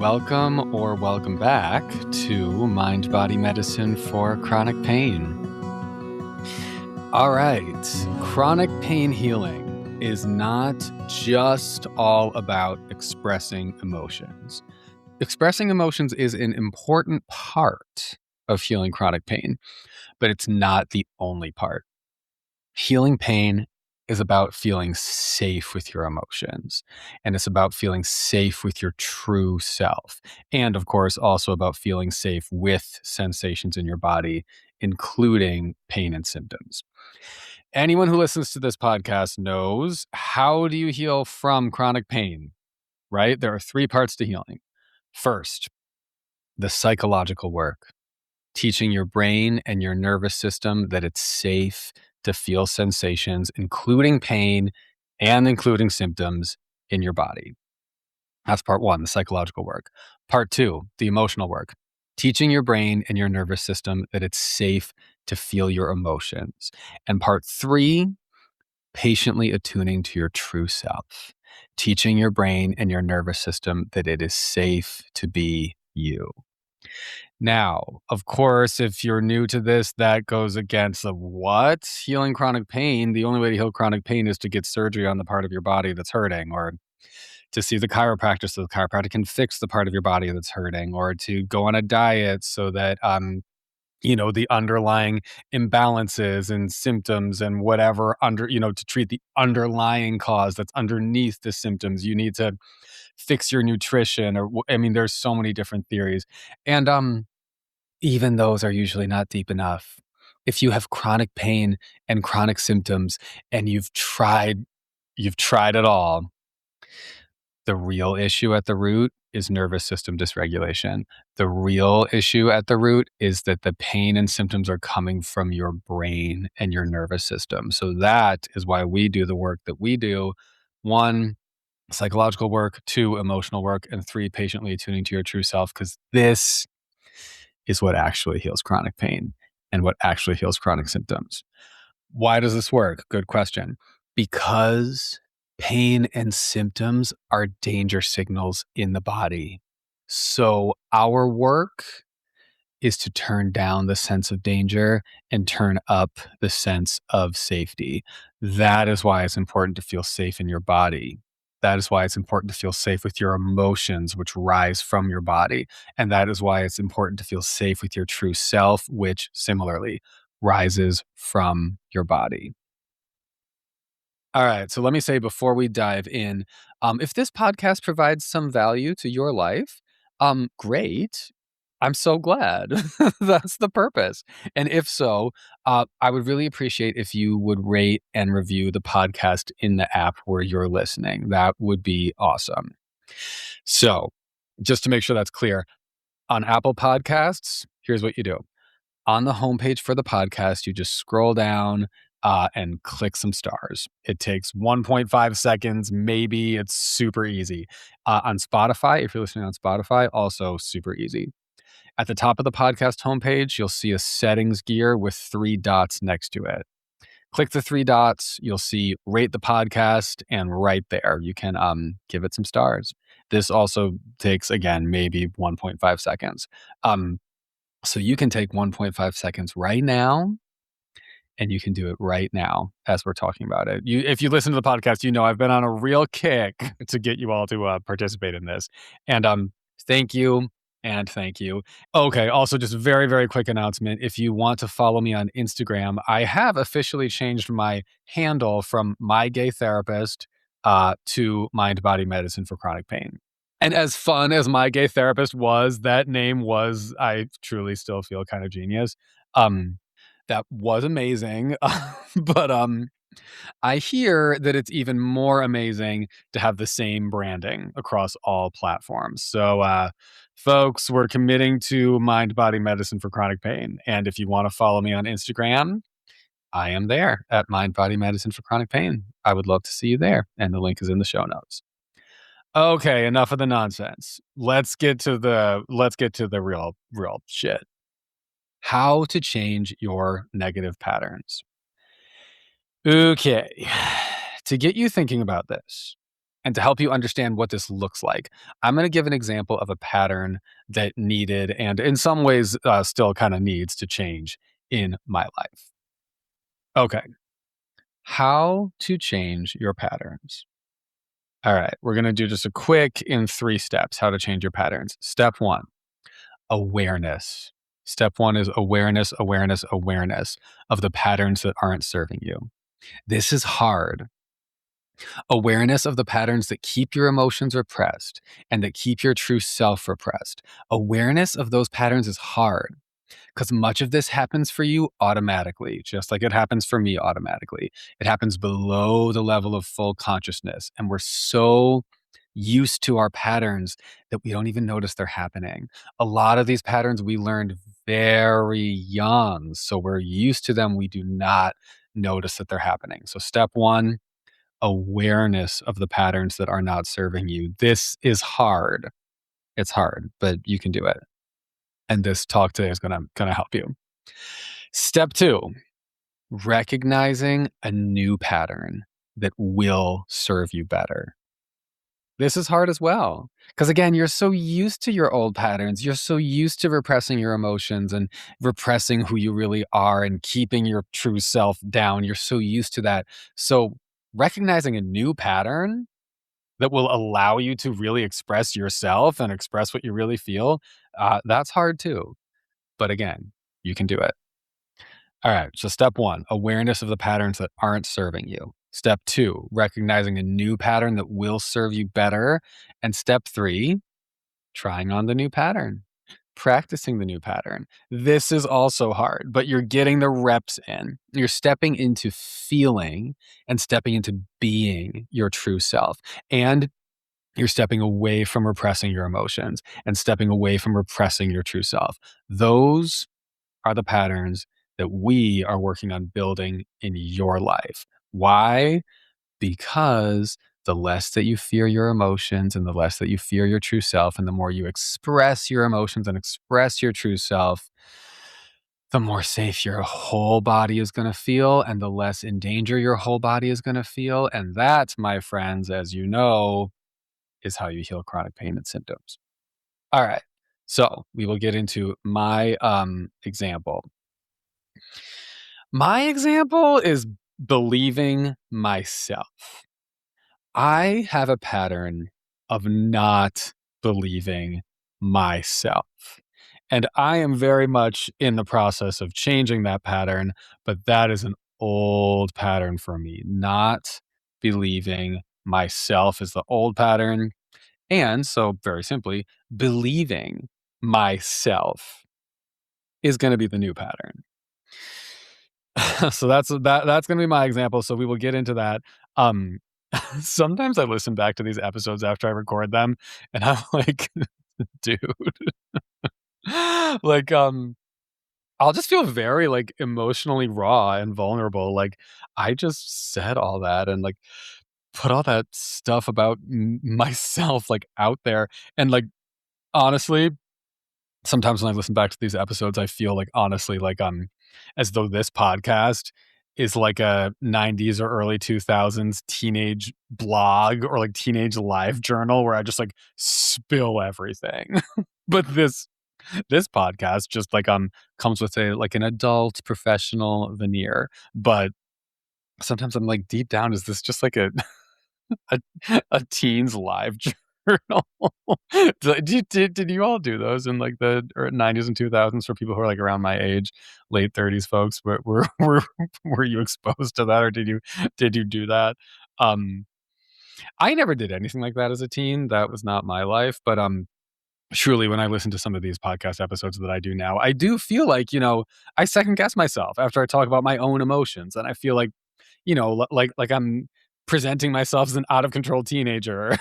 welcome or welcome back to Mindbody Medicine for chronic pain. All right, chronic pain healing is not just all about expressing emotions. Expressing emotions is an important part of healing chronic pain, but it's not the only part. Healing pain is about feeling safe with your emotions, and it's about feeling safe with your true self. And of course, also about feeling safe with sensations in your body, including pain and symptoms. Anyone who listens to this podcast knows, how do you heal from chronic pain, right? There are three parts to healing. First, the psychological work, teaching your brain and your nervous system that it's safe to feel sensations, including pain and including symptoms in your body. That's part one, the psychological work. Part two, the emotional work, teaching your brain and your nervous system that it's safe to feel your emotions. And part three, patiently attuning to your true self, teaching your brain and your nervous system that it is safe to be you. Now, of course, if you're new to this, that goes against the what? Healing chronic pain. The only way to heal chronic pain is to get surgery on the part of your body that's hurting, or to see the chiropractor so the chiropractor can fix the part of your body that's hurting, or to go on a diet so that, the underlying imbalances and symptoms and whatever to treat the underlying cause that's underneath the symptoms. You need to fix your nutrition, there's so many different theories. And, even those are usually not deep enough. If you have chronic pain and chronic symptoms and you've tried it all, the real issue at the root is nervous system dysregulation. The real issue at the root is that the pain and symptoms are coming from your brain and your nervous system. So that is why we do the work that we do. One, psychological work. Two, emotional work. And three, patiently attuning to your true self, because this is what actually heals chronic pain and what actually heals chronic symptoms. Why does this work? Good question. Because pain and symptoms are danger signals in the body. So our work is to turn down the sense of danger and turn up the sense of safety. That is why it's important to feel safe in your body. That is why it's important to feel safe with your emotions, which rise from your body. And that is why it's important to feel safe with your true self, which similarly rises from your body. All right. So let me say before we dive in, if this podcast provides some value to your life, great. I'm so glad. That's the purpose. And if so, I would really appreciate if you would rate and review the podcast in the app where you're listening. That would be awesome. So just to make sure that's clear, on Apple Podcasts, here's what you do. On the homepage for the podcast, you just scroll down and click some stars. It takes 1.5 seconds, maybe. It's super easy. On Spotify, if you're listening on Spotify, also super easy. At the top of the podcast homepage, you'll see a settings gear with 3 dots next to it. Click the 3 dots, you'll see rate the podcast, and right there, you can give it some stars. This also takes, again, maybe 1.5 seconds. So you can take 1.5 seconds right now, and you can do it right now as we're talking about it. If you listen to the podcast, I've been on a real kick to get you all to participate in this. And thank you. And thank you. Okay, also just very, very quick announcement. If you want to follow me on Instagram, I have officially changed my handle from My Gay Therapist to Mindbody Medicine for chronic pain. And as fun as My Gay Therapist was, that name was, I truly still feel kind of genius. That was amazing. But I hear that it's even more amazing to have the same branding across all platforms. So, folks, we're committing to Mindbody Medicine for chronic pain. And if you want to follow me on Instagram, I am there at Mindbody Medicine for chronic pain. I would love to see you there. And the link is in the show notes. Okay, enough of the nonsense. Let's get to the real shit. How to change your negative patterns. Okay, to get you thinking about this, And to help you understand what this looks like, I'm going to give an example of a pattern that needed, and in some ways still kind of needs to change in my life. Okay. How to change your patterns. All right. We're going to do just a quick in 3 steps how to change your patterns. Step 1, awareness. Step 1 is awareness, awareness, awareness of the patterns that aren't serving you. This is hard. Awareness of the patterns that keep your emotions repressed and that keep your true self repressed. Awareness of those patterns is hard because much of this happens for you automatically, just like it happens for me automatically. It happens below the level of full consciousness. And we're so used to our patterns that we don't even notice they're happening. A lot of these patterns we learned very young. So we're used to them. We do not notice that they're happening. So step 1, awareness of the patterns that are not serving you. This is hard. It's hard, but you can do it. And this talk today is gonna help you. Step 2, recognizing a new pattern that will serve you better. This is hard as well. Because again, you're so used to your old patterns. You're so used to repressing your emotions and repressing who you really are and keeping your true self down. You're so used to that. So recognizing a new pattern that will allow you to really express yourself and express what you really feel, that's hard too. But again, you can do it. All right. So step 1, awareness of the patterns that aren't serving you. Step 2, recognizing a new pattern that will serve you better. And step 3, trying on the new pattern, practicing the new pattern. This is also hard, but you're getting the reps in. You're stepping into feeling and stepping into being your true self. And you're stepping away from repressing your emotions and stepping away from repressing your true self. Those are the patterns that we are working on building in your life. Why? Because the less that you fear your emotions and the less that you fear your true self, and the more you express your emotions and express your true self, the more safe your whole body is going to feel and the less in danger your whole body is going to feel. And that, my friends, as you know, is how you heal chronic pain and symptoms. All right. So we will get into my example. My example is believing myself. I have a pattern of not believing myself. And I am very much in the process of changing that pattern, but that is an old pattern for me. Not believing myself is the old pattern. And so, very simply, believing myself is going to be the new pattern. So that's going to be my example. So we will get into that. Um, Sometimes I listen back to these episodes after I record them, and I'm like, dude, like, I'll just feel very like emotionally raw and vulnerable. Like I just said all that and like put all that stuff about myself like out there, and like honestly, sometimes when I listen back to these episodes, I feel like honestly, like as though this podcast is like a 90s or early 2000s teenage blog or like teenage live journal where I just like spill everything. But this podcast just like comes with a like an adult professional veneer. But sometimes I'm like, deep down, is this just like a, a teen's live journal? Did you all do those in like the 90s and 2000s for people who are like around my age, late 30s folks? Were you exposed to that, or did you do that? I never did anything like that as a teen. That was not my life. But truly, when I listen to some of these podcast episodes that I do now, I do feel like, I second guess myself after I talk about my own emotions, and I feel like, like I'm presenting myself as an out of control teenager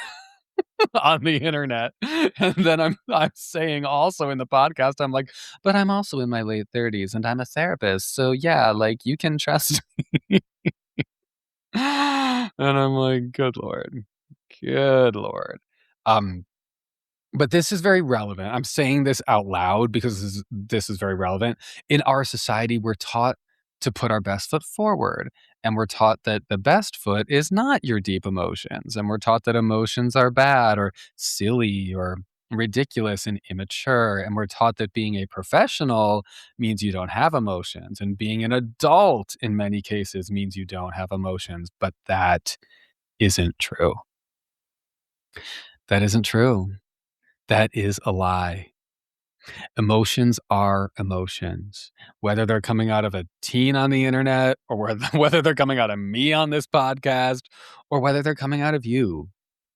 on the internet. And then I'm saying also in the podcast, I'm like, but I'm also in my late 30s and I'm a therapist. So yeah, like you can trust me. And I'm like, good Lord. Good Lord. Um, but this is very relevant. I'm saying this out loud because this is very relevant. In our society, we're taught to put our best foot forward. And we're taught that the best foot is not your deep emotions. And we're taught that emotions are bad or silly or ridiculous and immature. And we're taught that being a professional means you don't have emotions. And being an adult in many cases means you don't have emotions. But that isn't true. That isn't true. That is a lie. Emotions are emotions, whether they're coming out of a teen on the internet or whether they're coming out of me on this podcast or whether they're coming out of you,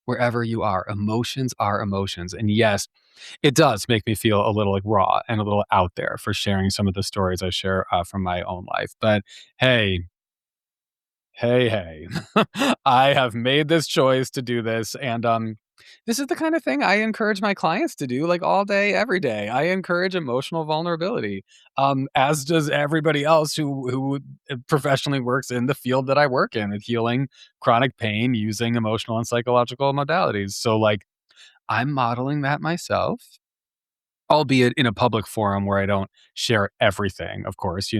wherever you are. Emotions are emotions. And yes, it does make me feel a little like raw and a little out there for sharing some of the stories I share from my own life. But hey, hey, I have made this choice to do this. And this is the kind of thing I encourage my clients to do like all day, every day. I encourage emotional vulnerability, as does everybody else who professionally works in the field that I work in, with healing chronic pain using emotional and psychological modalities. So like I'm modeling that myself, albeit in a public forum where I don't share everything. Of course,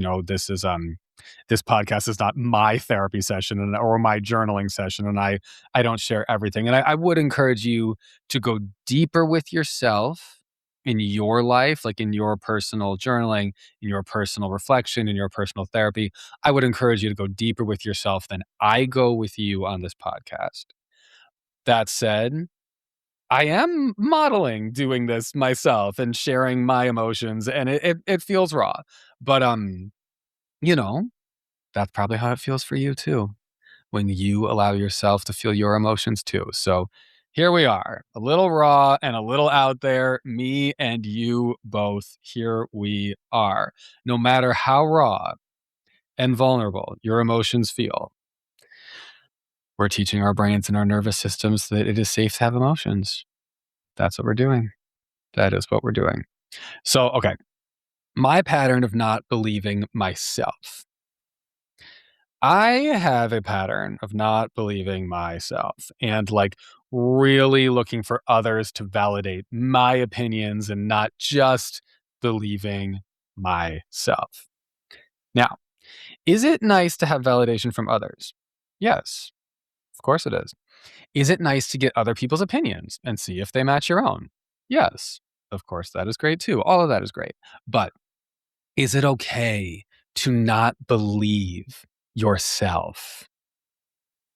this podcast is not my therapy session or my journaling session, and I don't share everything. And I would encourage you to go deeper with yourself in your life, like in your personal journaling, in your personal reflection, in your personal therapy. I would encourage you to go deeper with yourself than I go with you on this podcast. That said, I am modeling doing this myself and sharing my emotions, and it feels raw. But you know, that's probably how it feels for you too, when you allow yourself to feel your emotions too. So here we are, a little raw and a little out there, me and you both. Here we are. No matter how raw and vulnerable your emotions feel, we're teaching our brains and our nervous systems that it is safe to have emotions. That's what we're doing. That is what we're doing. So, okay, my pattern of not believing myself. I have a pattern of not believing myself and like really looking for others to validate my opinions and not just believing myself. Now, is it nice to have validation from others? Yes, of course it is. Is it nice to get other people's opinions and see if they match your own? Yes, of course that is great too. All of that is great. But is it okay to not believe yourself?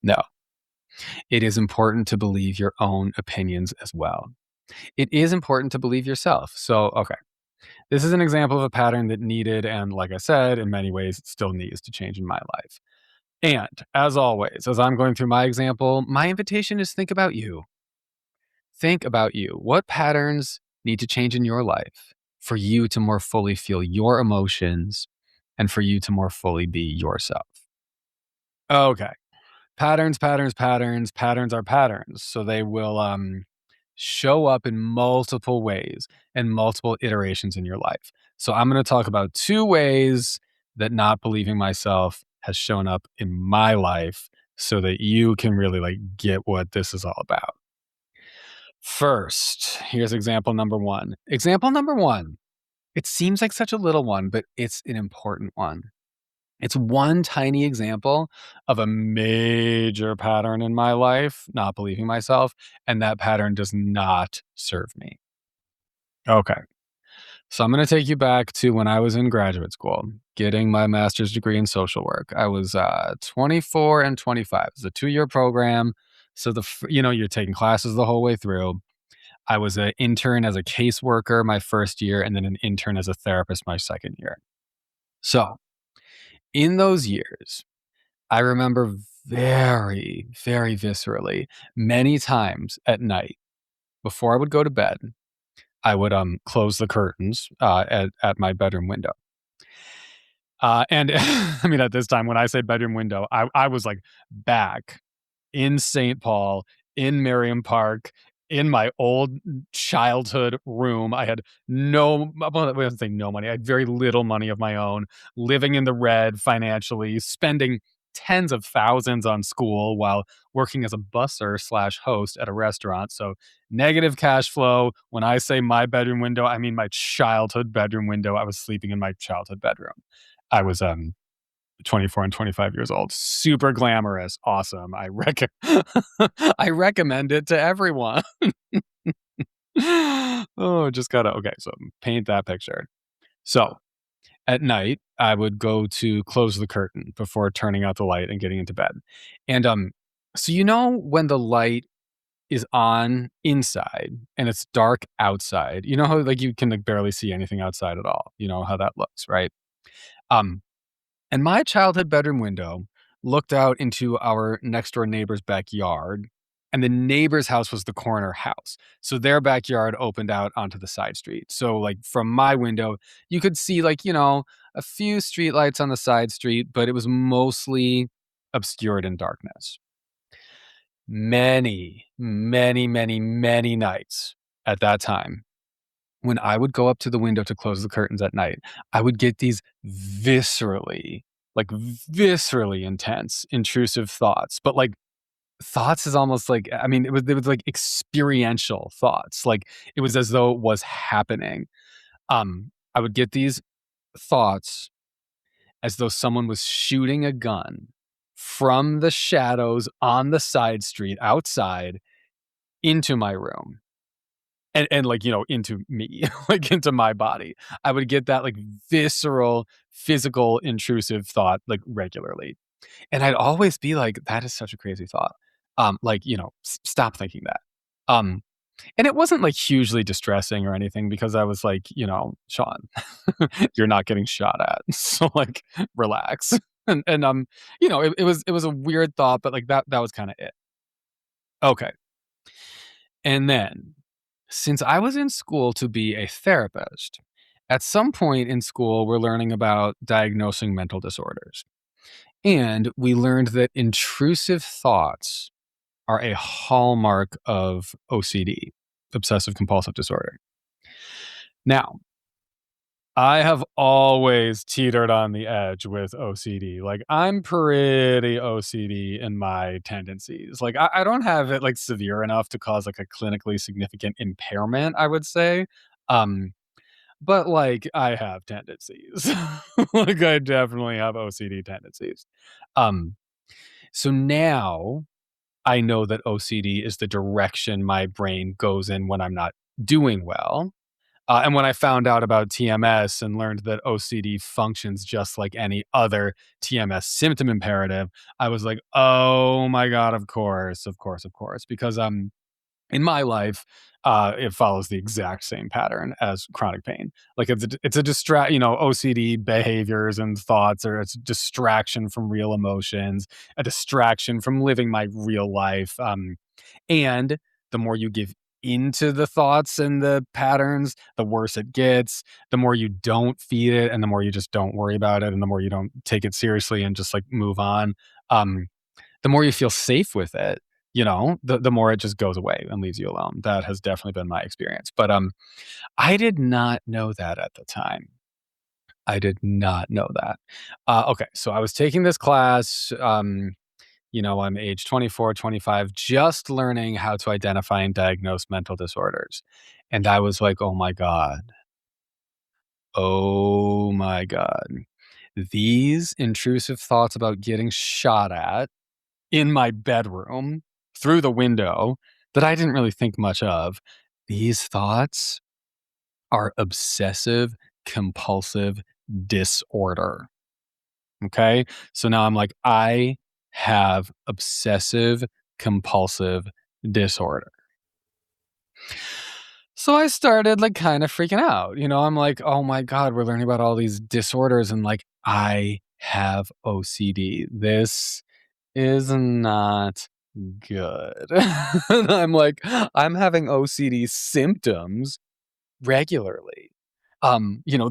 No. It is important to believe your own opinions as well. It is important to believe yourself. So, okay, this is an example of a pattern that needed, and like I said, in many ways, it still needs to change in my life. And as always, as I'm going through my example, my invitation is think about you. Think about you. What patterns need to change in your life for you to more fully feel your emotions and for you to more fully be yourself? Okay. Patterns are patterns. So they will show up in multiple ways and multiple iterations in your life. So I'm going to talk about 2 ways that not believing myself has shown up in my life so that you can really like get what this is all about. First, here's example number 1. Example number 1. It seems like such a little one, but it's an important one. It's one tiny example of a major pattern in my life, not believing myself, and that pattern does not serve me. Okay. So I'm going to take you back to when I was in graduate school, getting my master's degree in social work. I was 24 and 25. It's a 2-year program. So you're taking classes the whole way through. I was an intern as a caseworker my first year, and then an intern as a therapist my second year. So in those years, I remember very, very viscerally, many times at night before I would go to bed, I would close the curtains at my bedroom window. And I mean, at this time, when I say bedroom window, I was like back in St. Paul, in Merriam Park, in my old childhood room. I had I wouldn't say no money. I had very little money of my own, living in the red financially, spending tens of thousands on school while working as a busser/host at a restaurant. So negative cash flow. When I say my bedroom window, I mean my childhood bedroom window. I was sleeping in my childhood bedroom. I was 24 and 25 years old. Super glamorous. Awesome. I recommend it to everyone. Oh, just gotta okay, so paint that picture. So, at night, I would go to close the curtain before turning out the light and getting into bed. And, so when the light is on inside and it's dark outside, you know how, like, you can, like, barely see anything outside at all? You know how that looks, right? Um And my childhood bedroom window looked out into our next door neighbor's backyard, and the neighbor's house was the corner house. So their backyard opened out onto the side street. So, like, from my window, you could see, like, a few streetlights on the side street, but it was mostly obscured in darkness. Many, many, many, many nights at that time when I would go up to the window to close the curtains at night, I would get these viscerally intense, intrusive thoughts. But, like, thoughts is almost like, I mean, it was like experiential thoughts. Like, it was as though it was happening. I would get these thoughts as though someone was shooting a gun from the shadows on the side street outside into my room. And like, into me, like, into my body. I would get that, like, visceral, physical, intrusive thought, like, regularly. And I'd always be like, "That is such a crazy thought." Like, stop thinking that. Um, and it wasn't, like, hugely distressing or anything because I was like, "Sean, you're not getting shot at, so, like, relax." It was a weird thought, but, like, that was kinda it. Okay. And then, since I was in school to be a therapist, at some point in school, we're learning about diagnosing mental disorders. And we learned that intrusive thoughts are a hallmark of OCD, obsessive compulsive disorder. Now, I have always teetered on the edge with OCD. Like, I'm pretty OCD in my tendencies. Like, I don't have it, like, severe enough to cause, like, a clinically significant impairment, I would say. Um, but, like, I have tendencies. Like, I definitely have OCD tendencies. Um, so now I know that OCD is the direction my brain goes in when I'm not doing well. And when I found out about TMS and learned that OCD functions just like any other TMS symptom imperative, I was like, "Oh my god, of course, of course, of course." Because, in my life, it follows the exact same pattern as chronic pain. Like, it's a OCD behaviors and thoughts, or it's distraction from real emotions, a distraction from living my real life, and the more you give into the thoughts and the patterns, the worse it gets. The more you don't feed it, and the more you just don't worry about it, and the more you don't take it seriously and just, like, move on, the more you feel safe with it, the more it just goes away and leaves you alone. That has definitely been my experience. But, I did not know that at the time. I did not know that. Okay, so I was taking this class, I'm age 24, 25, just learning how to identify and diagnose mental disorders. And I was like, "Oh my god. Oh my god. These intrusive thoughts about getting shot at in my bedroom through the window that I didn't really think much of, these thoughts are obsessive compulsive disorder." Okay? So now I'm like, I have obsessive compulsive disorder. So I started, like, kind of freaking out. I'm like, "Oh my god, we're learning about all these disorders, and, like, I have OCD. This is not good." And I'm like, "I'm having OCD symptoms regularly.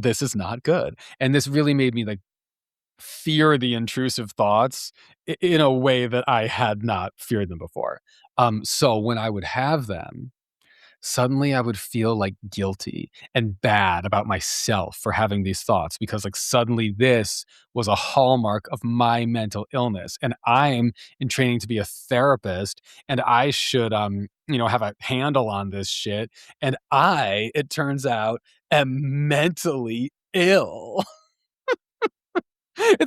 This is not good." And this really made me, like, fear the intrusive thoughts in a way that I had not feared them before. So when I would have them, suddenly I would feel, like, guilty and bad about myself for having these thoughts because, like, suddenly this was a hallmark of my mental illness, and I'm in training to be a therapist, and I should, have a handle on this shit, and it turns out, am mentally ill.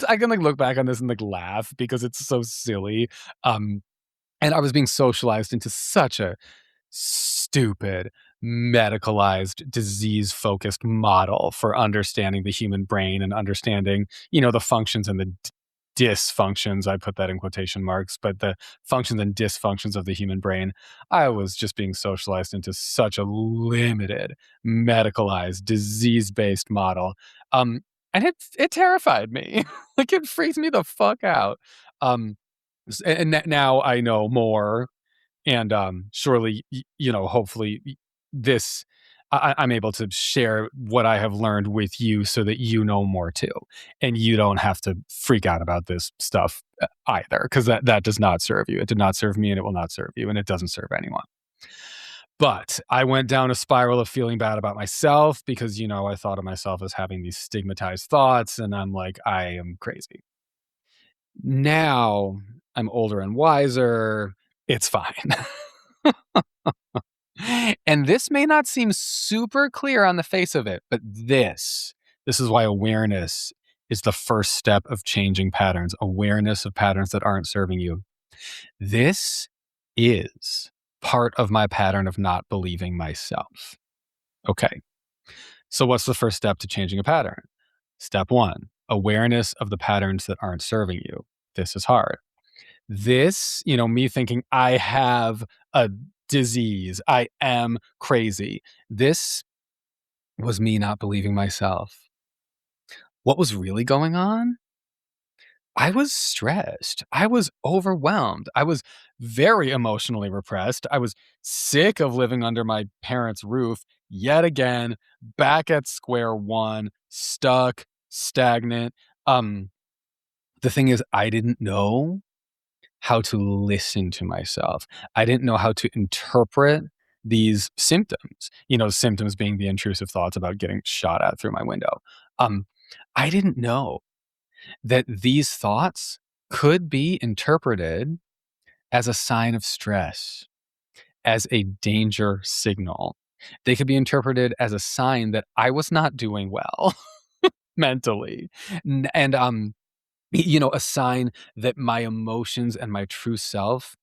I can like look back on this and like laugh because it's so silly. Um, and I was being socialized into such a stupid, medicalized, disease-focused model for understanding the human brain and understanding, the functions and the dysfunctions, I put that in quotation marks, but the functions and dysfunctions of the human brain. I was just being socialized into such a limited, medicalized, disease-based model. Um, and it terrified me. Like, it freaked me the fuck out. Um, and now I know more, and surely hopefully this I'm able to share what I have learned with you so that you know more too, and you don't have to freak out about this stuff either, because that does not serve you. It did not serve me, and it will not serve you, and it doesn't serve anyone. But I went down a spiral of feeling bad about myself because I thought of myself as having these stigmatized thoughts, and I'm like, I am crazy. Now I'm older and wiser. It's fine. And this may not seem super clear on the face of it, but this is why awareness is the first step of changing patterns, awareness of patterns that aren't serving you. This is part of my pattern of not believing myself. Okay. So what's the first step to changing a pattern? Step 1, awareness of the patterns that aren't serving you. This is hard. This, me thinking I have a disease, I am crazy. This was me not believing myself. What was really going on? I was stressed. I was overwhelmed. I was very emotionally repressed. I was sick of living under my parents' roof yet again, back at square one, stuck, stagnant. The thing is, I didn't know how to listen to myself. I didn't know how to interpret these symptoms, symptoms being the intrusive thoughts about getting shot at through my window. I didn't know that these thoughts could be interpreted as a sign of stress, as a danger signal. They could be interpreted as a sign that I was not doing well mentally. And a sign that my emotions and my true self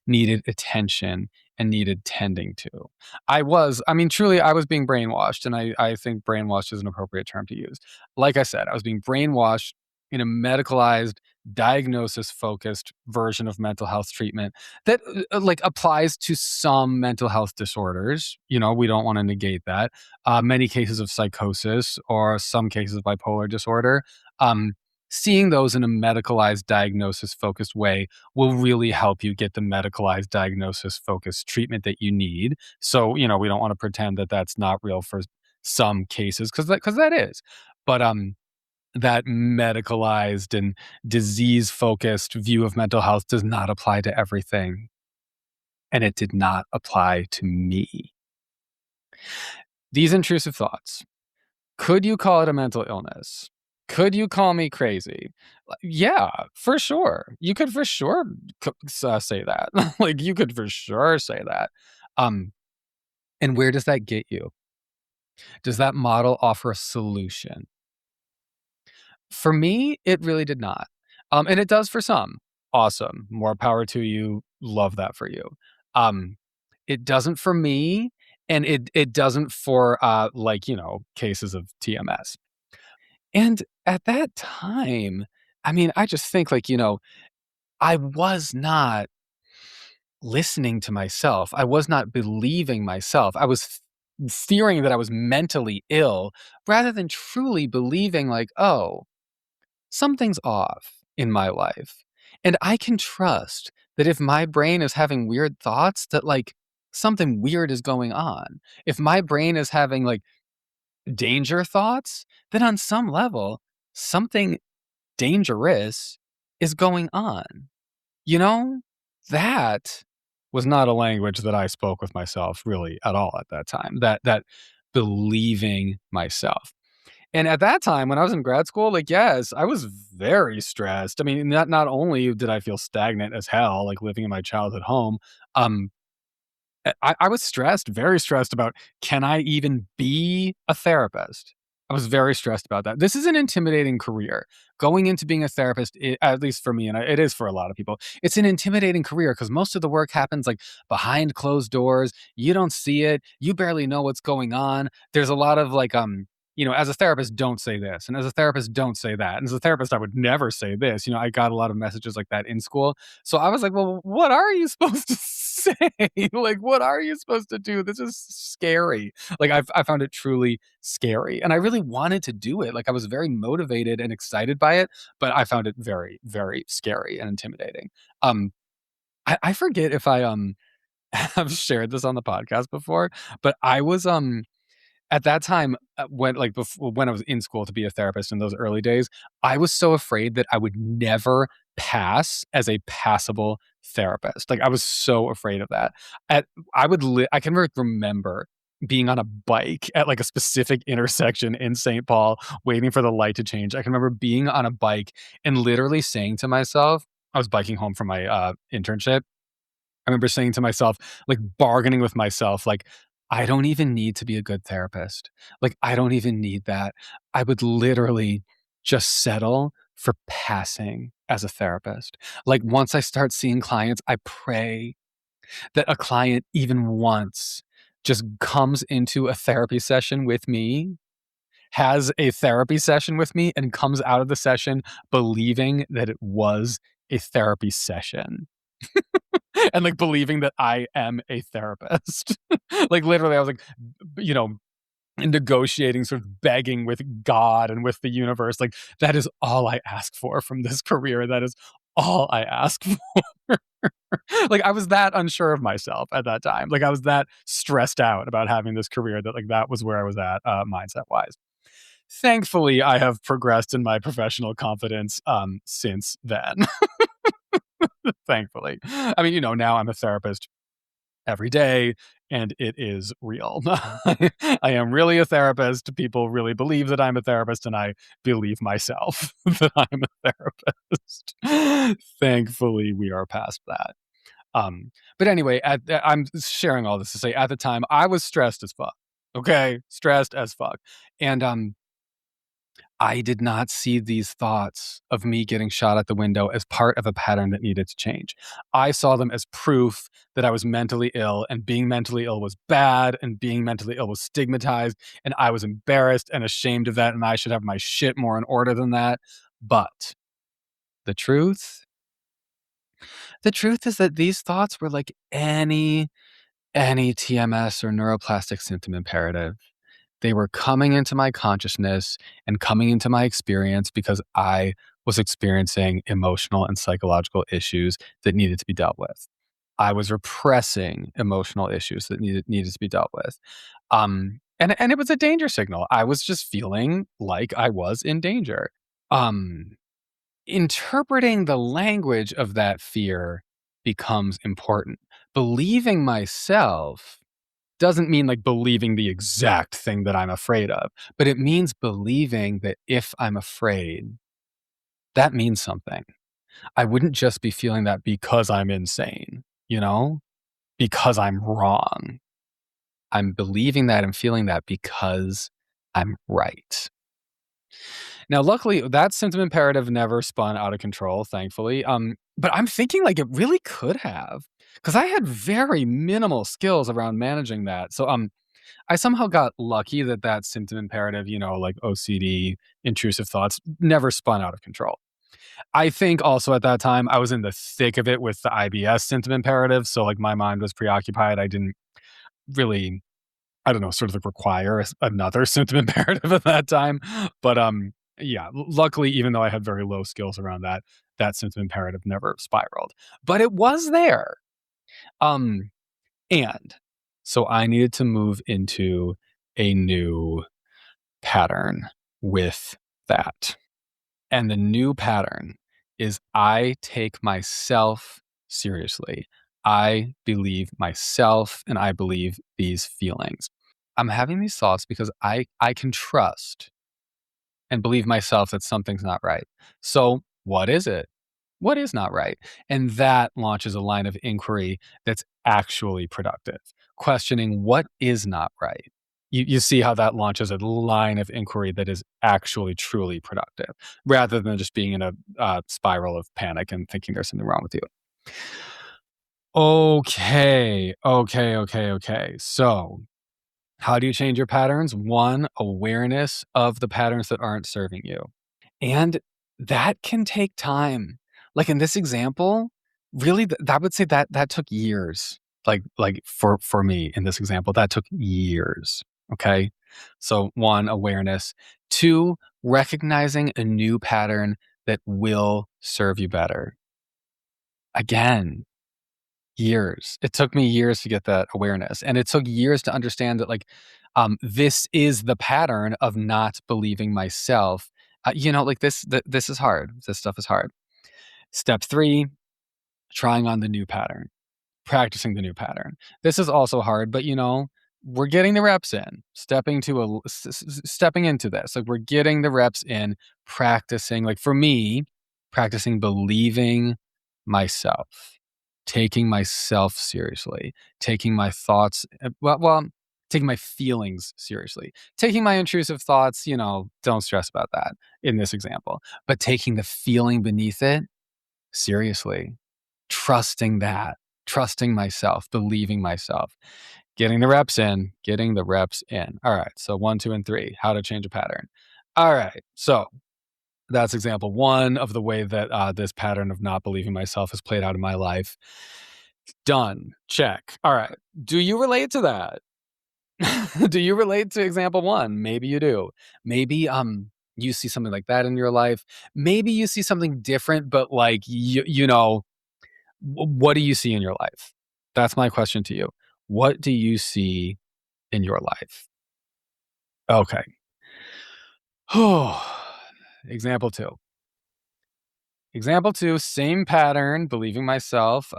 needed attention and needed tending to. Truly, I was being brainwashed, and I think brainwashed is an appropriate term to use. Like I said, I was being brainwashed in a medicalized, diagnosis-focused version of mental health treatment that like applies to some mental health disorders. We don't want to negate that. Many cases of psychosis or some cases of bipolar disorder. Seeing those in a medicalized, diagnosis-focused way will really help you get the medicalized, diagnosis-focused treatment that you need. So, we don't want to pretend that that's not real for some cases, because that is. But that medicalized and disease-focused view of mental health does not apply to everything, and it did not apply to me. These intrusive thoughts, could you call it a mental illness? Could you call me crazy? Yeah, for sure. You could for sure say that. Like, you could for sure say that. Um, and where does that get you? Does that model offer a solution? For me, it really did not. And it does for some. Awesome. More power to you. Love that for you. Um, it doesn't for me, and it doesn't for cases of TMS. And at that time, I just think I was not listening to myself. I was not believing myself. I was fearing that I was mentally ill rather than truly believing oh, something's off in my life. And I can trust that if my brain is having weird thoughts, that something weird is going on. If my brain is having danger thoughts, then on some level, something dangerous is going on. That was not a language that I spoke with myself really at all at that time. That believing myself. And at that time, when I was in grad school, yes, I was very stressed. Not only did I feel stagnant as hell, living in my childhood home, I was stressed, very stressed about, can I even be a therapist? I was very stressed about that. This is an intimidating career. Going into being a therapist, at least for me, and it is for a lot of people, it's an intimidating career because most of the work happens like behind closed doors. You don't see it. You barely know what's going on. There's a lot of like, as a therapist, don't say this. And as a therapist, don't say that. And as a therapist, I would never say this. I got a lot of messages like that in school. So I was like, well, what are you supposed to say? Like, what are you supposed to do? This is scary. Like, I found it truly scary. And I really wanted to do it. Like, I was very motivated and excited by it, but I found it very, very scary and intimidating. Um, I forget if I have shared this on the podcast before, but I was at that time, when I was in school to be a therapist in those early days, I was so afraid that I would never pass as a passable therapist. Like, I was so afraid of that. At I can remember being on a bike at, like, a specific intersection in St. Paul, waiting for the light to change. I can remember being on a bike and literally saying to myself, I was biking home from my, internship. I remember saying to myself, like, bargaining with myself, like, I don't even need to be a good therapist. Like, I don't even need that. I would literally just settle for passing as a therapist. Like, once I start seeing clients, I pray that a client even once just comes into a therapy session with me, has a therapy session with me, and comes out of the session believing that it was a therapy session. And like believing that I am a therapist. Like, literally, I was like, you know, negotiating, sort of begging with God and with the universe. Like, that is all I ask for from this career. That is all I ask for. Like, I was that unsure of myself at that time. Like, I was that stressed out about having this career that, like, that was where I was at, mindset wise. Thankfully, I have progressed in my professional confidence since then. Thankfully. I mean, now I'm a therapist every day, and it is real. I am really a therapist. People really believe that I'm a therapist, and I believe myself that I'm a therapist. Thankfully, we are past that. But anyway, I'm sharing all this to say, at the time, I was stressed as fuck. Okay, stressed as fuck, and I did not see these thoughts of me getting shot at the window as part of a pattern that needed to change. I saw them as proof that I was mentally ill, and being mentally ill was bad, and being mentally ill was stigmatized, and I was embarrassed and ashamed of that, and I should have my shit more in order than that. But the truth, the truth is that these thoughts were like any TMS or neuroplastic symptom imperative. They were coming into my consciousness and coming into my experience because I was experiencing emotional and psychological issues that needed to be dealt with. I was repressing emotional issues that needed to be dealt with. And it was a danger signal. I was just feeling like I was in danger. Um, Interpreting the language of that fear becomes important. Believing myself doesn't mean like believing the exact thing that I'm afraid of, but it means believing that if I'm afraid, that means something. I wouldn't just be feeling that because I'm insane, because I'm wrong. I'm believing that and feeling that because I'm right. Now, luckily, that symptom imperative never spun out of control, thankfully. But I'm thinking like it really could have, because I had very minimal skills around managing that. So, I somehow got lucky that symptom imperative, like OCD, intrusive thoughts, never spun out of control. I think also at that time, I was in the thick of it with the IBS symptom imperative. So, like, my mind was preoccupied. I didn't really, I don't know, sort of like require another symptom imperative at that time. But yeah, luckily, even though I had very low skills around that symptom imperative never spiraled. But it was there. Um, and so I needed to move into a new pattern with that. And the new pattern is I take myself seriously. I believe myself and I believe these feelings. I'm having these thoughts because I can trust and believe myself that something's not right. So, what is it? What is not right? And that launches a line of inquiry that's actually productive, questioning what is not right. you see how that launches a line of inquiry that is actually truly productive, rather than just being in a spiral of panic and thinking there's something wrong with you. Okay. So, how do you change your patterns? One, awareness of the patterns that aren't serving you. And that can take time. Like in this example, really, I would say that took years. Like for me in this example, that took years. Okay. So one, awareness. Two, recognizing a new pattern that will serve you better. Again, years. It took me years to get that awareness, and it took years to understand that, like, this is the pattern of not believing myself. Like this is hard. This stuff is hard. Step 3, trying on the new pattern, practicing the new pattern. This is also hard, but we're getting the reps in, stepping into this. Like we're getting the reps in, practicing. Like for me, practicing believing myself, taking myself seriously, taking my thoughts, taking my feelings seriously, taking my intrusive thoughts, don't stress about that in this example, but taking the feeling beneath it seriously, trusting that, trusting myself, believing myself, getting the reps in, getting the reps in. All right. So 1, 2, and 3, how to change a pattern. All right. So that's example 1 of the way that this pattern of not believing myself has played out in my life. Done. Check. All right. Do you relate to that? Do you relate to example 1? Maybe you do. Maybe you see something like that in your life. Maybe you see something different, but like what do you see in your life? That's my question to you. What do you see in your life? Okay. Example 2. Example 2, same pattern, believing myself.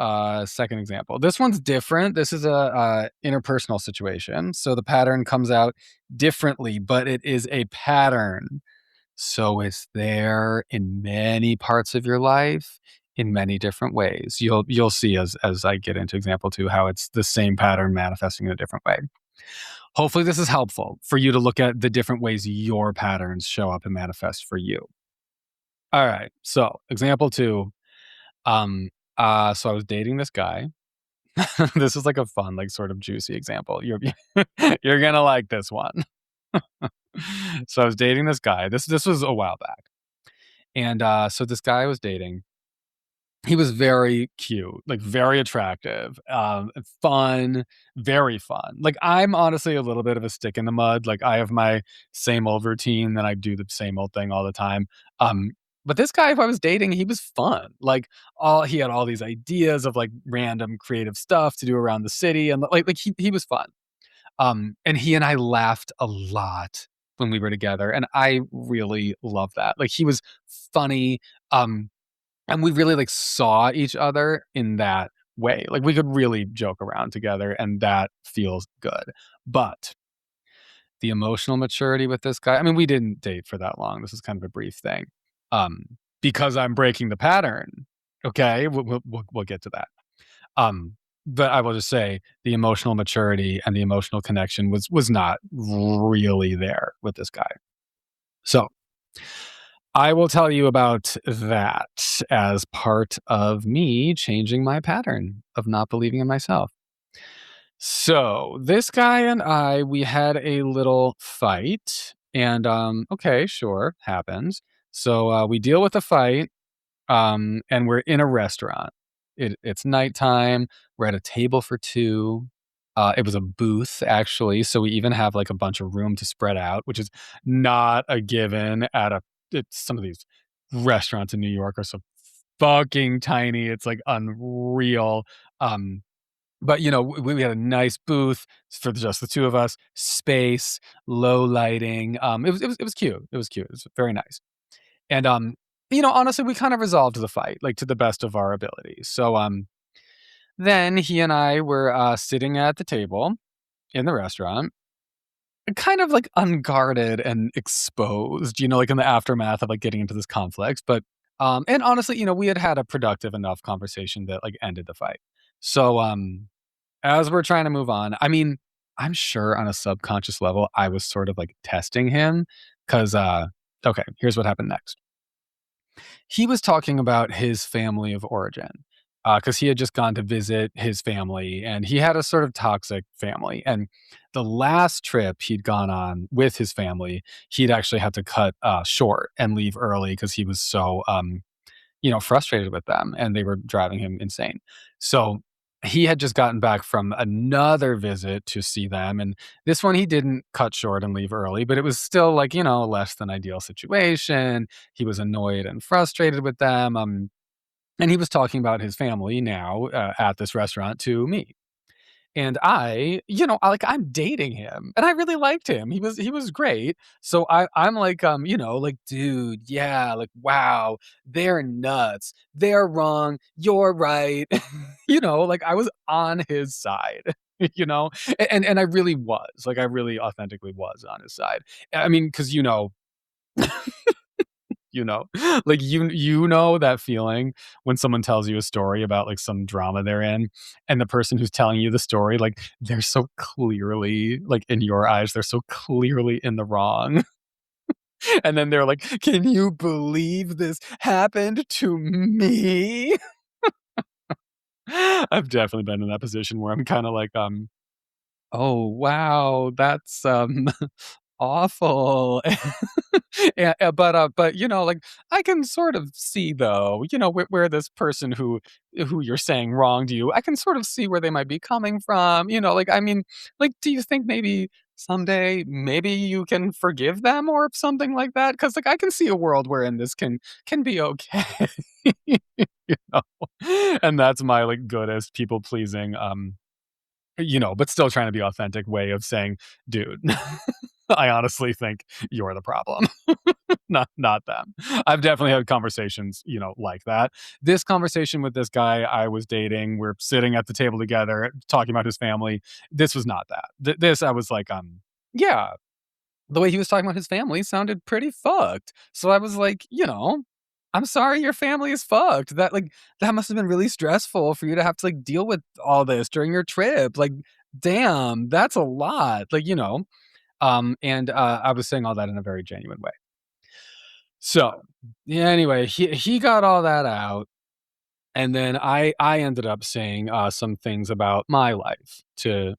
Second example. This one's different. This is a interpersonal situation. So the pattern comes out differently, but it is a pattern. So it's there in many parts of your life in many different ways. You'll see as I get into example 2 how it's the same pattern manifesting in a different way. Hopefully this is helpful for you to look at the different ways your patterns show up and manifest for you. All right. So, example 2, so I was dating this guy. This is like a fun, like sort of juicy example. You're gonna like this one. So I was dating this guy. This was a while back. And so this guy I was dating, he was very cute, like very attractive, fun, very fun. Like I'm honestly a little bit of a stick in the mud. Like I have my same old routine, then I do the same old thing all the time. But this guy who I was dating, he was fun. Like he had all these ideas of like random creative stuff to do around the city, and like he was fun. And he and I laughed a lot when we were together, and I really love that. Like he was funny. And we really like saw each other in that way. Like we could really joke around together, and that feels good. But the emotional maturity with this guy, I mean, we didn't date for that long. This is kind of a brief thing. Because I'm breaking the pattern. Okay, we'll get to that. But I will just say the emotional maturity and the emotional connection was not really there with this guy. So I will tell you about that as part of me changing my pattern of not believing in myself. So this guy and I, we had a little fight, and okay, sure, happens. So we deal with the fight, and we're in a restaurant. It's nighttime. We're at a table for 2. It was a booth actually, so we even have like a bunch of room to spread out, which is not a given at some of these restaurants in New York are so fucking tiny. It's like unreal. But we had a nice booth for just the 2 of us, space, low lighting. It was cute. It was cute. It was very nice. And honestly, we kind of resolved the fight, like to the best of our ability. So then he and I were sitting at the table in the restaurant, kind of like unguarded and exposed, like in the aftermath of like getting into this conflict. But and honestly, we had a productive enough conversation that like ended the fight. So as we're trying to move on, I mean, I'm sure on a subconscious level, I was sort of like testing him 'cause, okay, here's what happened next. He was talking about his family of origin, because he had just gone to visit his family, and he had a sort of toxic family, and the last trip he'd gone on with his family, he'd actually had to cut, short and leave early because he was so, frustrated with them, and they were driving him insane. So, he had just gotten back from another visit to see them, and this one he didn't cut short and leave early, but it was still like, a less than ideal situation. He was annoyed and frustrated with them, and he was talking about his family now, at this restaurant to me. And I'm dating him, and I really liked him. He was great. So I'm like, like, "Dude, yeah, like, wow, they're nuts. They're wrong. You're right." Like, I was on his side, you know? And I really was. Like, I really authentically was on his side. I mean, because you know like that feeling when someone tells you a story about like some drama they're in, and the person who's telling you the story, like, they're so clearly, like, in your eyes, they're so clearly in the wrong. And then they're like, can you believe this happened to me? I've definitely been in that position where I'm kind of like, oh wow, that's awful. Yeah, but, like, I can sort of see though, where this person who you're saying wronged you, I can sort of see where they might be coming from, like, I mean, like, do you think maybe someday, maybe you can forgive them or something like that? Because like, I can see a world wherein this can be okay, you know? And that's my, like, goodest people pleasing, but still trying to be authentic way of saying, "Dude, I honestly think you're the problem, not them." I've definitely had conversations, like that. This conversation with this guy I was dating, we're sitting at the table together talking about his family. This was not that. This I was like, yeah, the way he was talking about his family sounded pretty fucked. So I was like, I'm sorry your family is fucked. That must have been really stressful for you to have to like deal with all this during your trip. Like, damn, that's a lot. Like, and I was saying all that in a very genuine way. So, yeah, anyway, he got all that out, and then I ended up saying, some things about my life to,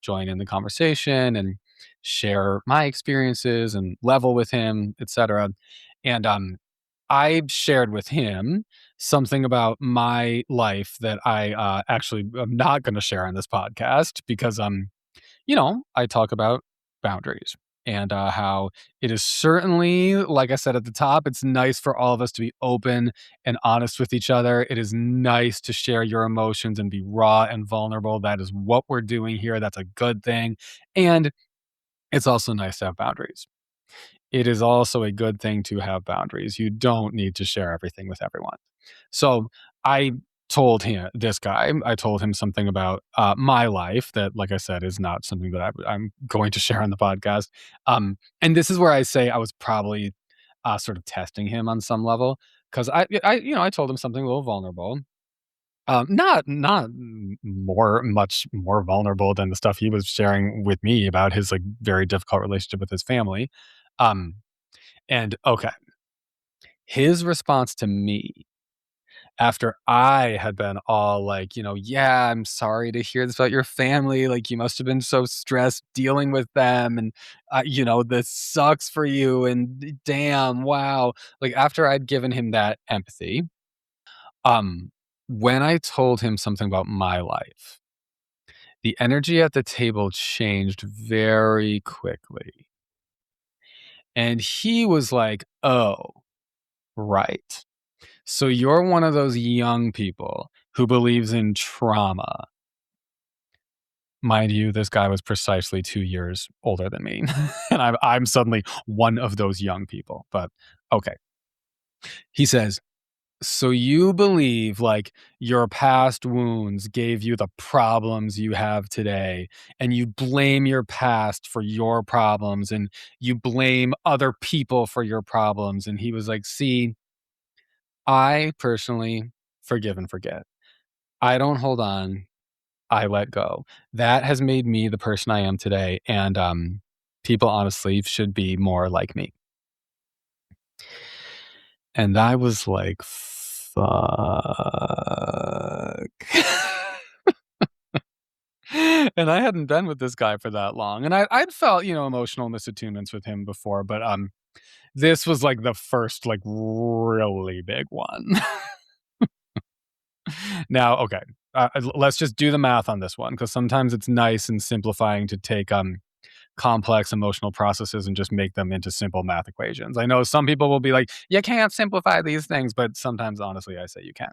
join in the conversation and share my experiences and level with him, etcetera. And, I shared with him something about my life that I, actually am not gonna share on this podcast because, I talk about boundaries and how it is certainly, like I said at the top, it's nice for all of us to be open and honest with each other. It is nice to share your emotions and be raw and vulnerable. That is what we're doing here. That's a good thing. And it's also nice to have boundaries. It is also a good thing to have boundaries. You don't need to share everything with everyone. So I told I told him something about my life that, like I said, is not something that I'm going to share on the podcast. And this is where I say I was probably sort of testing him on some level because I told him something a little vulnerable. Not much more vulnerable than the stuff he was sharing with me about his like very difficult relationship with his family. Um, and okay, his response to me after I had been all like, "Yeah, I'm sorry to hear this about your family, like, you must have been so stressed dealing with them, and, this sucks for you, and damn, wow." Like, after I'd given him that empathy, um, when I told him something about my life, the energy at the table changed very quickly, and he was like, "Oh, right. So you're one of those young people who believes in trauma." Mind you, this guy was precisely 2 years older than me, and I'm suddenly one of those young people, but okay. He says, "So you believe, like, your past wounds gave you the problems you have today, and you blame your past for your problems, and you blame other people for your problems." And he was like, "See, I personally forgive and forget. I don't hold on I let go. That has made me the person I am today, and, people honestly should be more like me. And I was like, "Fuck." And I hadn't been with this guy for that long, and I'd felt, emotional misattunements with him before, but, this was, like, the first, like, really big one. Now, okay, let's just do the math on this one, because sometimes it's nice and simplifying to take, complex emotional processes and just make them into simple math equations. I know some people will be like, "You can't simplify these things," but sometimes, honestly, I say you can.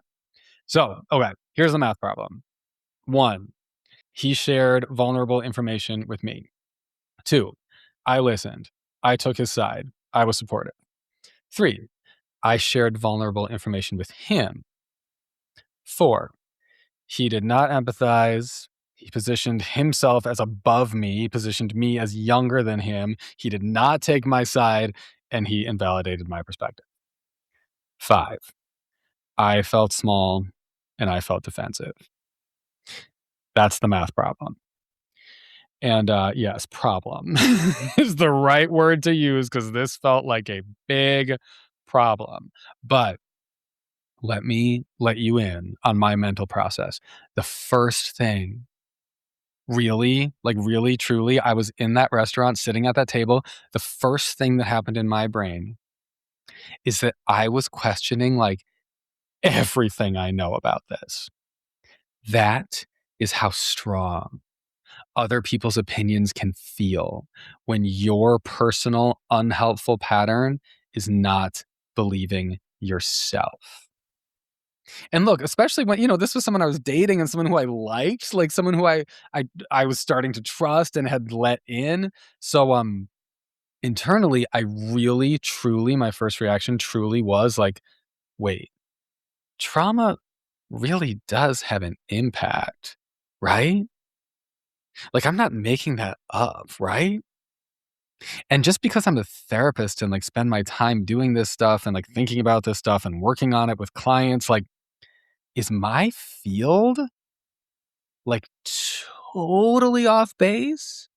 So, okay, here's the math problem. 1, he shared vulnerable information with me. 2, I listened. I took his side. I was supportive. 3, I shared vulnerable information with him. 4, he did not empathize. He positioned himself as above me. He positioned me as younger than him. He did not take my side, and he invalidated my perspective. 5, I felt small and I felt defensive. That's the math problem. And, yes, problem is the right word to use because this felt like a big problem. But let me let you in on my mental process. The first thing, really, like, really, truly, I was in that restaurant sitting at that table. The first thing that happened in my brain is that I was questioning, like, everything I know about this. That is how strong other people's opinions can feel when your personal unhelpful pattern is not believing yourself. And look, especially when, this was someone I was dating and someone who I liked, like someone who I was starting to trust and had let in. So internally, I really truly my first reaction truly was like, wait, trauma really does have an impact, right? Like I'm not making that up, right? And just because I'm a therapist and like spend my time doing this stuff and like thinking about this stuff and working on it with clients, like, is my field like totally off base?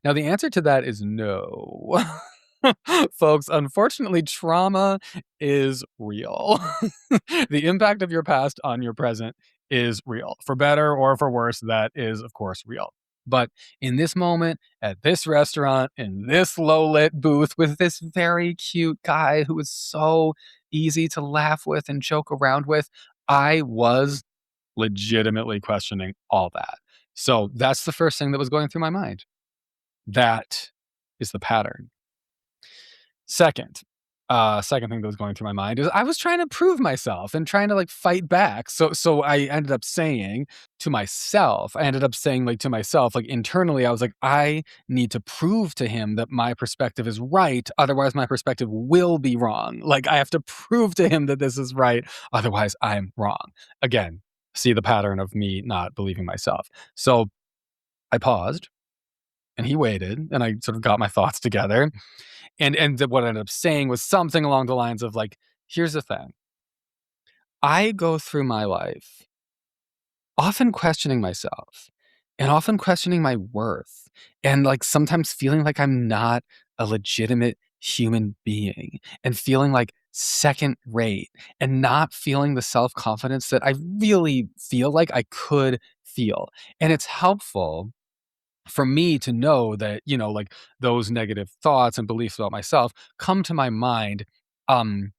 Now, the answer to that is no. Folks, unfortunately, trauma is real. The impact of your past on your present is real. For better or for worse, that is, of course, real. But in this moment, at this restaurant, in this low lit booth with this very cute guy who was so easy to laugh with and joke around with, I was legitimately questioning all that. So that's the first thing that was going through my mind. That is the pattern. Second, second thing that was going through my mind is I was trying to prove myself and trying to like fight back. So I ended up saying to myself, like internally, I was like, I need to prove to him that my perspective is right. Otherwise, my perspective will be wrong. Like I have to prove to him that this is right. Otherwise, I'm wrong. Again, see the pattern of me not believing myself. So I paused and he waited and I sort of got my thoughts together. And what I ended up saying was something along the lines of like, here's the thing. I go through my life often questioning myself and often questioning my worth and like sometimes feeling like I'm not a legitimate human being and feeling like second rate and not feeling the self-confidence that I really feel like I could feel. And it's helpful for me to know that, like those negative thoughts and beliefs about myself come to my mind. Um,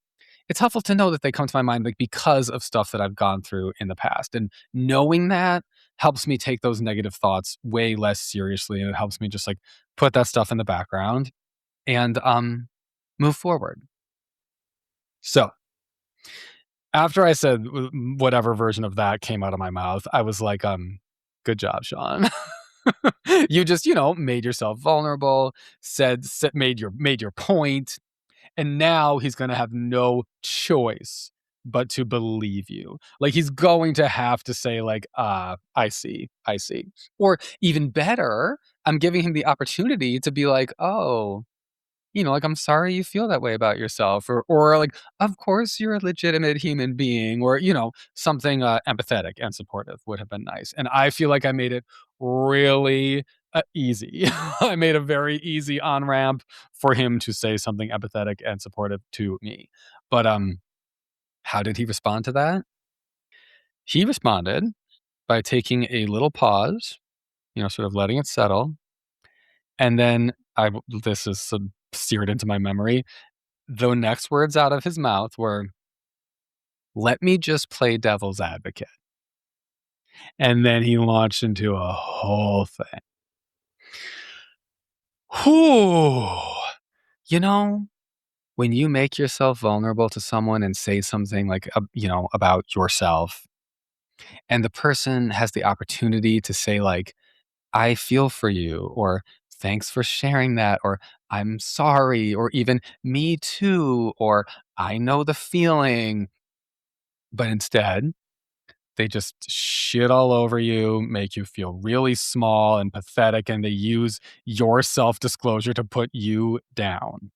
it's helpful to know that they come to my mind like because of stuff that I've gone through in the past. And knowing that helps me take those negative thoughts way less seriously. And it helps me just like put that stuff in the background and move forward. So after I said whatever version of that came out of my mouth, I was like, good job, Sean. You just, made yourself vulnerable, made your point, and now he's gonna have no choice but to believe you. Like he's going to have to say like, I see, I see. Or even better, I'm giving him the opportunity to be like, oh, like, "I'm sorry you feel that way about yourself," or like, "Of course you're a legitimate human being," or, something, empathetic and supportive would have been nice, and I feel like I made it really, easy. I made a very easy on-ramp for him to say something empathetic and supportive to me. But, how did he respond to that? He responded by taking a little pause, sort of letting it settle, and then this is seared into my memory. The next words out of his mouth were, "Let me just play devil's advocate." And then he launched into a whole thing. Whew. You know, when you make yourself vulnerable to someone and say something like, about yourself, and the person has the opportunity to say, like, "I feel for you," or "Thanks for sharing that," or "I'm sorry," or even "Me too," or "I know the feeling." But instead, they just shit all over you, make you feel really small and pathetic, and they use your self-disclosure to put you down.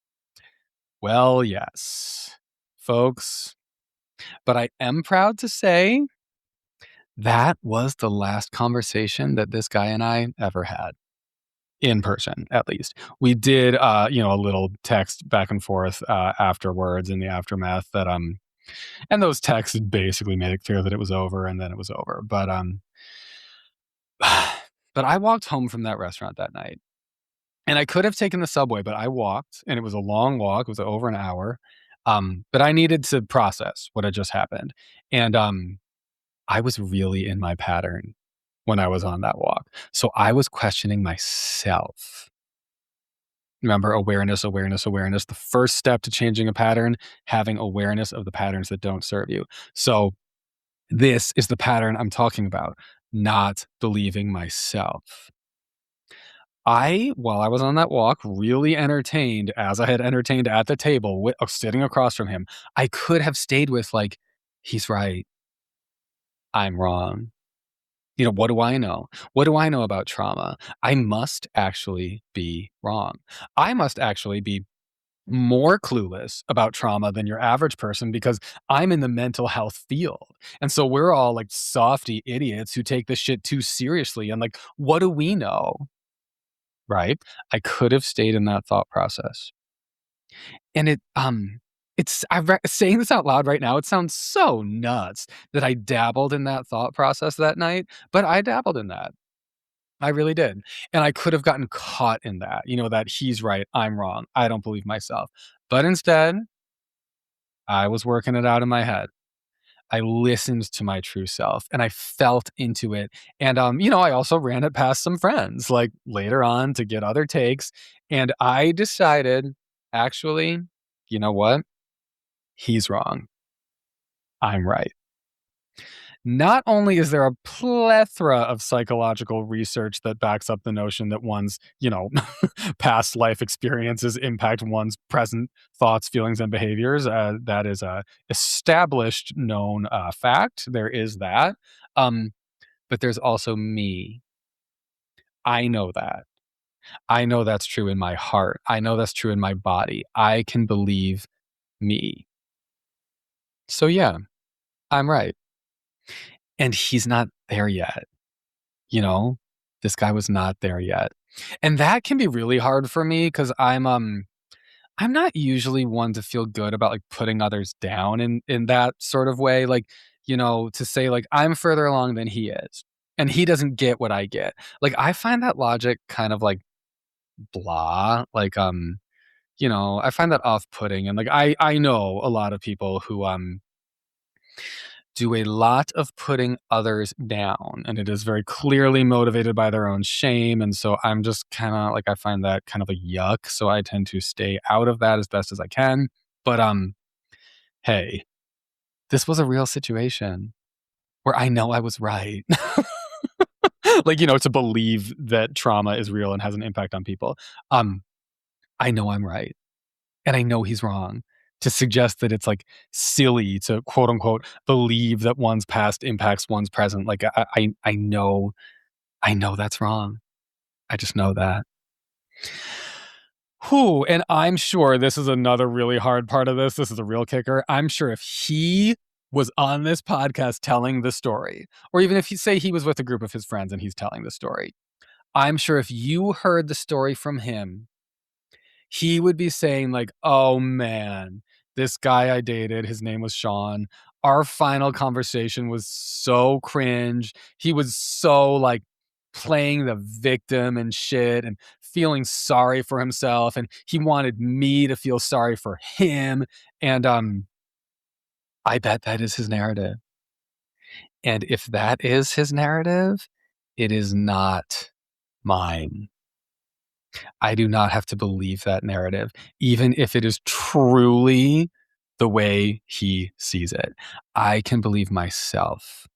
Well, yes, folks, but I am proud to say that was the last conversation that this guy and I ever had. In person, at least. We did, a little text back and forth, afterwards in the aftermath and those texts basically made it clear that it was over, and then it was over. But I walked home from that restaurant that night, and I could have taken the subway, but I walked, and it was a long walk. It was over an hour, but I needed to process what had just happened, and, I was really in my pattern when I was on that walk. So I was questioning myself. Remember, awareness, awareness, awareness. The first step to changing a pattern, having awareness of the patterns that don't serve you. So this is the pattern I'm talking about, not believing myself. While I was on that walk, really entertained as I had entertained at the table, sitting across from him. I could have stayed with, like, he's right. I'm wrong. What do I know? What do I know about trauma? I must actually be wrong. I must actually be more clueless about trauma than your average person because I'm in the mental health field. And so we're all like softy idiots who take this shit too seriously. And like, what do we know? Right? I could have stayed in that thought process. And saying this out loud right now, it sounds so nuts that I dabbled in that thought process that night, but I dabbled in that. I really did. And I could have gotten caught in that, that he's right, I'm wrong, I don't believe myself. But instead, I was working it out in my head. I listened to my true self and I felt into it. And, I also ran it past some friends like later on to get other takes. And I decided, actually, you know what? He's wrong. I'm right. Not only is there a plethora of psychological research that backs up the notion that one's, past life experiences impact one's present thoughts, feelings, and behaviors. That is a established, known fact. There is that. Um, but there's also me. I know that. I know that's true in my heart. I know that's true in my body. I can believe me. So, yeah, I'm right. And he's not there yet. You know? This guy was not there yet. And that can be really hard for me because I'm not usually one to feel good about, like, putting others down in that sort of way, like, to say, like, "I'm further along than he is, and he doesn't get what I get." Like, I find that logic kind of, like, blah, like, I find that off-putting, and, like, I know a lot of people who, do a lot of putting others down, and it is very clearly motivated by their own shame, and so I'm just kinda like, I find that kind of a yuck, so I tend to stay out of that as best as I can, but, hey, this was a real situation where I know I was right. Like, to believe that trauma is real and has an impact on people. Um, I know I'm right. And I know he's wrong. To suggest that it's, like, silly to, quote, unquote, "believe that one's past impacts one's present," like, I know that's wrong. I just know that. And I'm sure this is another really hard part of this. This is a real kicker. I'm sure if he was on this podcast telling the story, or even if you say he was with a group of his friends and he's telling the story, I'm sure if you heard the story from him, he would be saying like, oh man, this guy I dated, his name was Sean. Our final conversation was so cringe. He was so like playing the victim and shit and feeling sorry for himself. And he wanted me to feel sorry for him. And I bet that is his narrative. And if that is his narrative, it is not mine. I do not have to believe that narrative, even if it is truly the way he sees it. I can believe myself.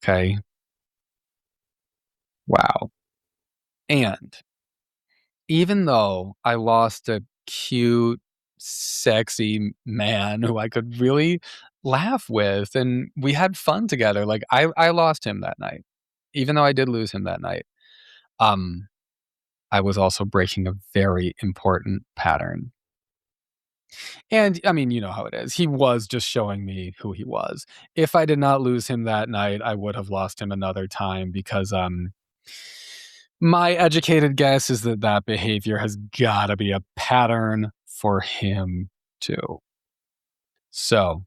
Okay. Wow. And even though I lost a cute, sexy man who I could really laugh with and we had fun together, like I lost him that night. Even though I did lose him that night, I was also breaking a very important pattern. And I mean, you know how it is. He was just showing me who he was. If I did not lose him that night, I would have lost him another time because my educated guess is that that behavior has got to be a pattern for him too. So,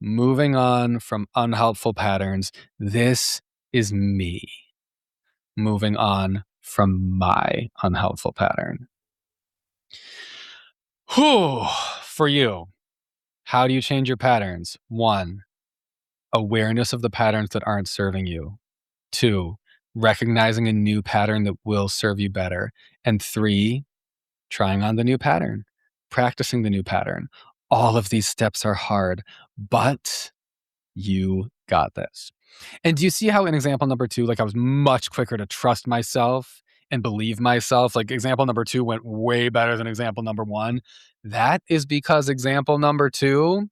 moving on from unhelpful patterns, this is me moving on from my unhelpful pattern. For you, how do you change your patterns? 1, awareness of the patterns that aren't serving you. 2, recognizing a new pattern that will serve you better. And 3, trying on the new pattern, practicing the new pattern. All of these steps are hard, but you got this. And do you see how in example number 2, like I was much quicker to trust myself and believe myself? Like example number 2 went way better than example number 1. That is because example number 2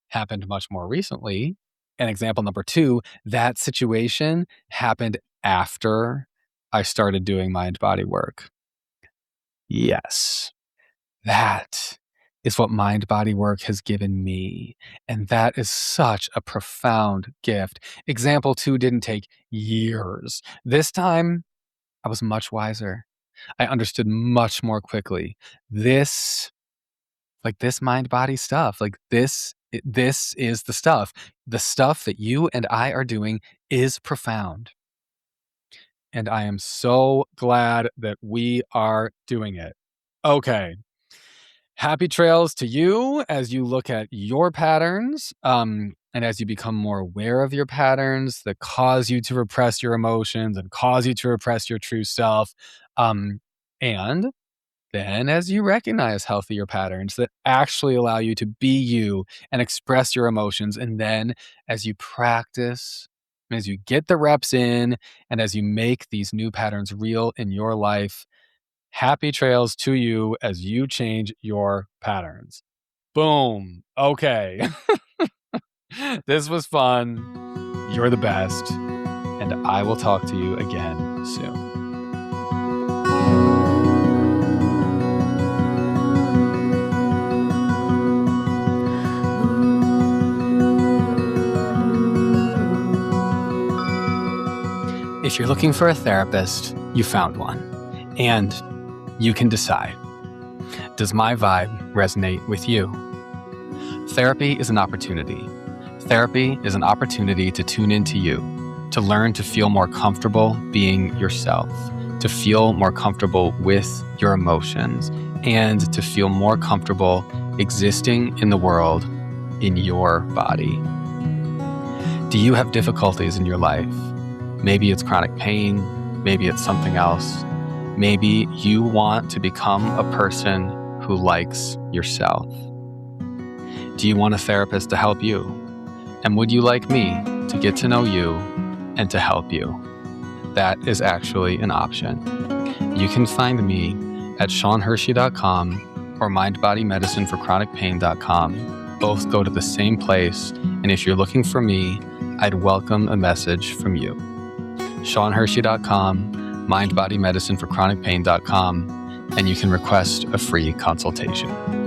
happened much more recently. And example number 2, that situation happened after I started doing mind body work. Yes, that is what mind body work has given me. And that is such a profound gift. Example 2 didn't take years. This time, I was much wiser. I understood much more quickly. This mind body stuff, like this is the stuff. The stuff that you and I are doing is profound. And I am so glad that we are doing it. Okay. Happy trails to you as you look at your patterns, and as you become more aware of your patterns that cause you to repress your emotions and cause you to repress your true self. And then as you recognize healthier patterns that actually allow you to be you and express your emotions, and then as you practice, as you get the reps in, and as you make these new patterns real in your life, happy trails to you as you change your patterns. Boom. Okay. This was fun. You're the best. And I will talk to you again soon. If you're looking for a therapist, you found one. And you can decide. Does my vibe resonate with you? Therapy is an opportunity. Therapy is an opportunity to tune into you, to learn to feel more comfortable being yourself, to feel more comfortable with your emotions, and to feel more comfortable existing in the world in your body. Do you have difficulties in your life? Maybe it's chronic pain, maybe it's something else. Maybe you want to become a person who likes yourself. Do you want a therapist to help you? And would you like me to get to know you and to help you? That is actually an option. You can find me at SeanHershey.com or MindbodyMedicineForChronicPain.com. Both go to the same place, and if you're looking for me, I'd welcome a message from you. SeanHershey.com, MindbodyMedicineForChronicPain.com. and you can request a free consultation.